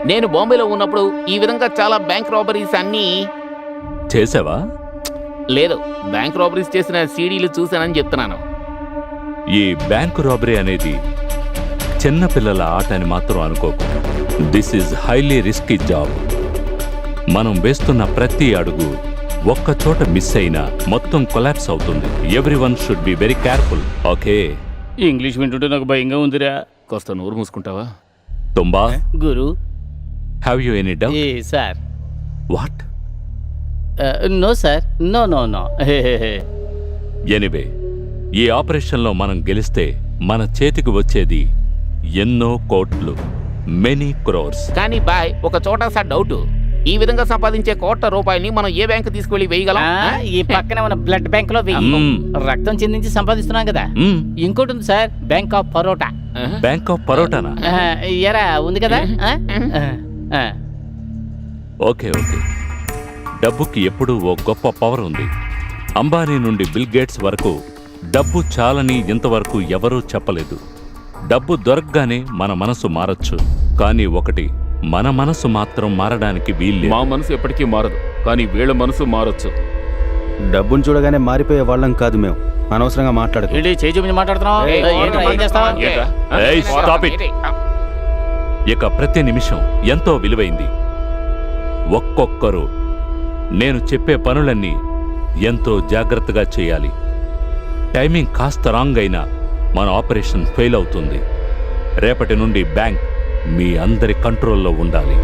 నేను బాంబేలో ఉన్నప్పుడు ఈ విధంగా చాలా బ్యాంక్ రాబరీస్ అన్నీ చేసావా? లేదు, బ్యాంక్ రాబరీస్ చేసిన సీడీలు చూశానని చెప్తున్నాను. ఈ బ్యాంకు రాబరీ అనేది చిన్న పిల్లల ఆట అని మాత్రం అనుకోకు. This is highly risky job. మనం వేస్తున్న ప్రతి అడుగు ఒక్క చోట మిస్ అయినా మొత్తం కొలాప్స్ అవుతుంది. Everyone should be very careful. Okay? English వింటుంటే నాకు భయంగా ఉందిరా. కాస్త నోరు మూసుకుంటావా? తుంబా, గురు. Have you any doubt? Sir. What? No sir, no no no. Anyway, ఈ ఆపరేషన్లో మనం గెలిస్తే మన చేతికి వచ్చేది ఎన్నో కోట్లు, మెనీ క్రోర్స్. కానీ బాయ్, ఒక చోట సార్ డౌట్. ఈ విధంగా సంపాదించే కోట్ల రూపాయలని మనం ఏ బ్యాంకు తీసుకెళ్లి వేయగలం? ఈ పక్కనే ఉన్న బ్లడ్ బ్యాంక్ లో రక్తం చిందించి సంపాదిస్తున్నాం కదా. ఇంకోటి ఉంది sir, bank of parotta. Bank of పరోటానా? ఎరా ఉంది కదా. Okay okay. డబ్బుకి ఎప్పుడూ ఓ గొప్ప పవర్ ఉంది. అంబానీ నుండి బిల్ గేట్స్ వరకు డబ్బు చాలని ఇంతవరకు ఎవరూ చెప్పలేదు. డబ్బు దొరకగానే మన మనసు మారచ్చు, కానీ ఒకటి, మన మనసు మాత్రం మారడానికి వీల్లేదు. మా మనసు ఎప్పటికీ మారదు, కానీ వీళ్ళ మనసు మారొచ్చు. డబ్బును చూడగానే మారిపోయే వాళ్ళం కాదు మేము. అనవసరంగా మాట్లాడదు. చేయి చూపించి మాట్లాడుతున్నావు. Hey, stop it. ఇక ప్రతి నిమిషం ఎంతో విలువైంది. ఒక్కొక్కరు నేను చెప్పే పనులన్నీ ఎంతో జాగ్రత్తగా చేయాలి. టైమింగ్ కాస్త రాంగ్ అయినా మన ఆపరేషన్ ఫెయిల్ అవుతుంది. రేపటి నుండి బ్యాంక్ మీ అందరి కంట్రోల్లో ఉండాలి.